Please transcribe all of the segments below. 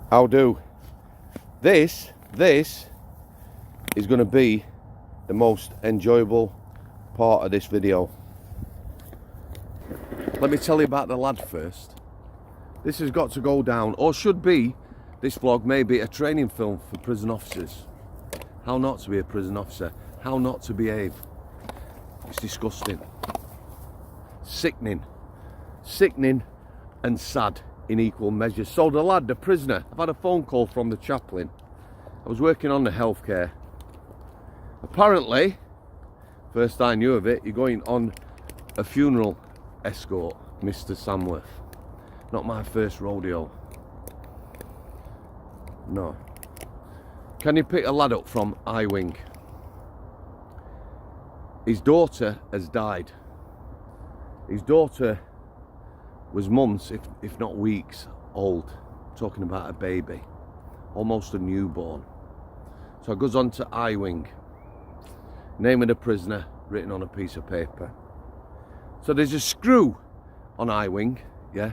How do? This is going to be the most enjoyable part of this video. Let me tell you about the lad first. This has got to go down, or should be, this vlog may be a training film for prison officers. How not to be a prison officer, how not to behave. It's disgusting. Sickening. Sickening and sad in equal measure. So the lad, the prisoner, I've had a phone call from the chaplain. I was working on the healthcare. Apparently, first I knew of it, you're going on a funeral escort, Mr. Samworth. Not my first rodeo. No. Can you pick a lad up from I-Wing? His daughter has died. His daughter was months, if not weeks, old. Talking about a baby. Almost a newborn. So it goes on to I-Wing. Name of the prisoner written on a piece of paper. So there's a screw on I-Wing, yeah?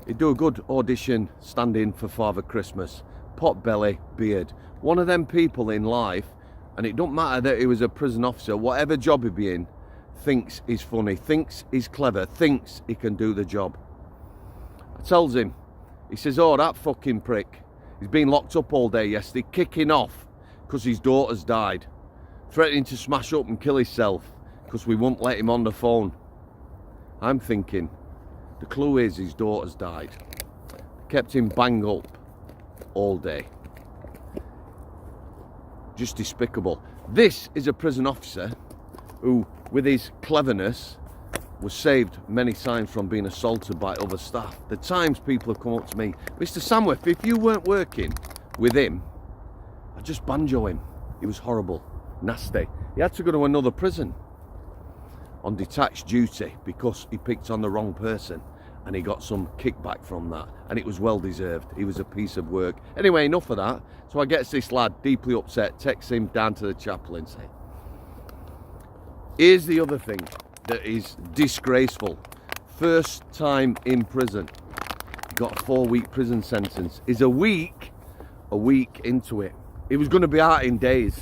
He'd do a good audition stand-in for Father Christmas. Pot belly, beard. One of them people in life, and it don't matter that he was a prison officer, whatever job he'd be in, thinks he's funny, thinks he's clever, thinks he can do the job. I tells him, he says, oh, that fucking prick, he's been locked up all day yesterday, kicking off because his daughter's died, threatening to smash up and kill himself because we won't let him on the phone. I'm thinking, the clue is his daughter's died. Kept him banged up all day. Just despicable. This is a prison officer who, with his cleverness, was saved many times from being assaulted by other staff. The times people have come up to me, Mr. Samworth, if you weren't working with him, I'd just banjo him. He was horrible, nasty. He had to go to another prison on detached duty because he picked on the wrong person, and he got some kickback from that, and it was well deserved. He was a piece of work. Anyway, enough of that. So I gets this lad deeply upset, texts him down to the chaplain saying, here's the other thing that is disgraceful. First time in prison, got a 4-week prison sentence. Is a week into it. He was going to be out in days.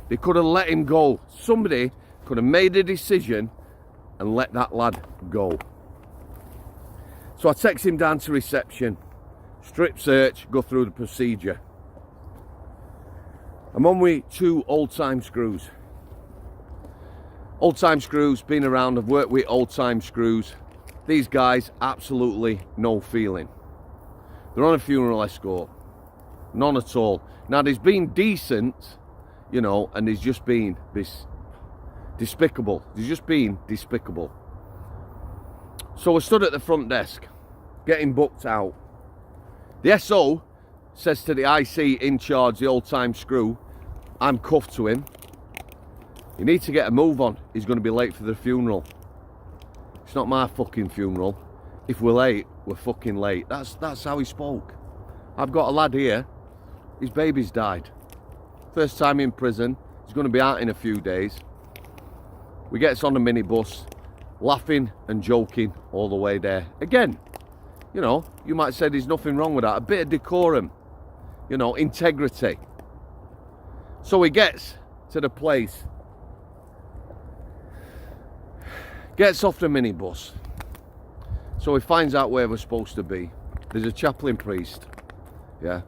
They could have let him go. Somebody could have made a decision and let that lad go. So I text him down to reception, strip search, go through the procedure. I'm on with 2 old-time screws. Old-time screws, been around, I've worked with old-time screws. These guys, absolutely no feeling. They're on a funeral escort. None at all. Now, there's been decent, you know, and there's just been this despicable. There's just been despicable. So I stood at the front desk, getting booked out. The SO says to the IC in charge, the old-time screw, I'm cuffed to him. You need to get a move on. He's going to be late for the funeral. It's not my fucking funeral. If we're late, we're fucking late. That's how he spoke. I've got a lad here. His baby's died. First time in prison. He's going to be out in a few days. We get on the minibus, laughing and joking all the way there. Again, you know, you might say there's nothing wrong with that. A bit of decorum, you know, integrity. So he gets to the place, gets off the minibus. So he finds out where we're supposed to be. There's a chaplain priest, yeah.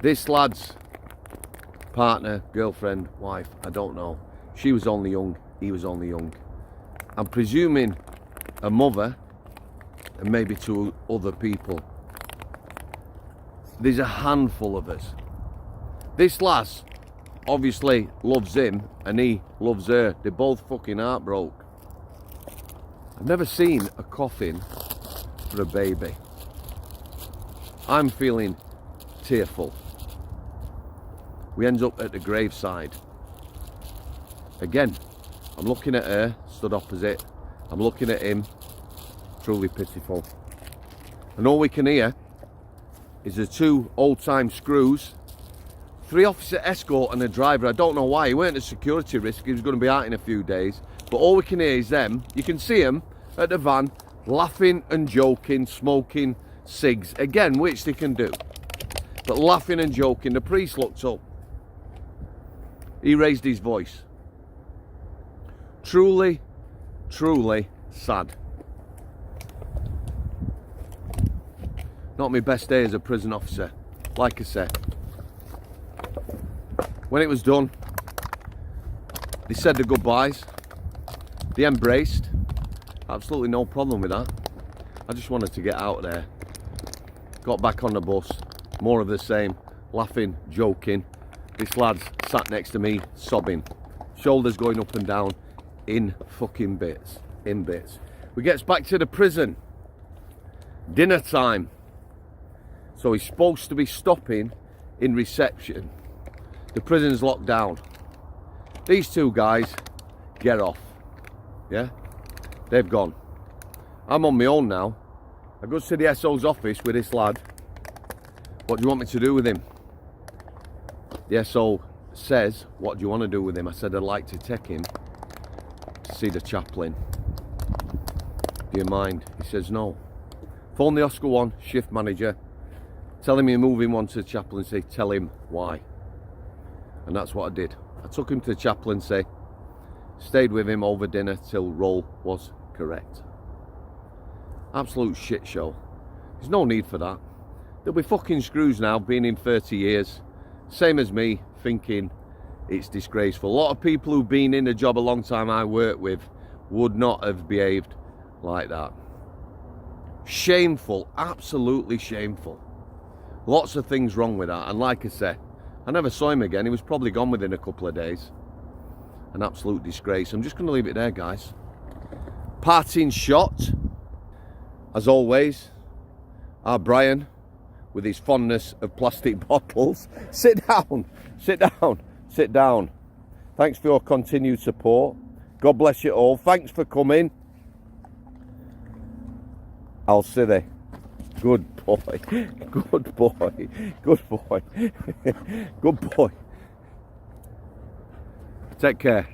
This lad's partner, girlfriend, wife, I don't know. She was only young, he was only young. I'm presuming a mother and maybe 2 other people. There's a handful of us. This lass obviously loves him and he loves her. They're both fucking heartbroken. I've never seen a coffin for a baby. I'm feeling tearful. We end up at the graveside. Again, I'm looking at her, stood opposite. I'm looking at him, truly pitiful. And all we can hear is the 2 old-time screws, 3 officer escort and a driver. I don't know why. He weren't a security risk. He was going to be out in a few days. But all we can hear is them. You can see them at the van, laughing and joking, smoking cigs. Again, which they can do. but laughing and joking. The priest looked up. He raised his voice. Truly, truly sad. Not my best day as a prison officer, like I said. When it was done, they said the goodbyes. They embraced. Absolutely no problem with that. I just wanted to get out there. Got back on the bus. More of the same. Laughing, joking. This lad's sat next to me, sobbing. Shoulders going up and down in fucking bits. In bits. We gets back to the prison. Dinner time. So he's supposed to be stopping in reception. The prison's locked down. These two guys get off. Yeah? They've gone. I'm on my own now. I go to the SO's office with this lad. What do you want me to do with him? The SO says, what do you want to do with him? I said, I'd like to take him to see the chaplain. Do you mind? He says, no. Phone the Oscar 1 shift manager. Tell him you're moving one to the chaplaincy. Tell him why. And that's what I did. I took him to the chaplaincy. Stayed with him over dinner till roll was correct. Absolute shit show. There's no need for that. There'll be fucking screws now, been in 30 years. Same as me, thinking it's disgraceful. A lot of people who've been in the job a long time I work with would not have behaved like that. Shameful, absolutely shameful. Lots of things wrong with that. And like I said, I never saw him again. He was probably gone within a couple of days. An absolute disgrace. I'm just going to leave it there, guys. Parting shot, as always, our Brian, with his fondness of plastic bottles. Sit down, sit down, sit down. Thanks for your continued support. God bless you all. Thanks for coming. I'll see you. Good boy, good boy, good boy, good boy. Take care.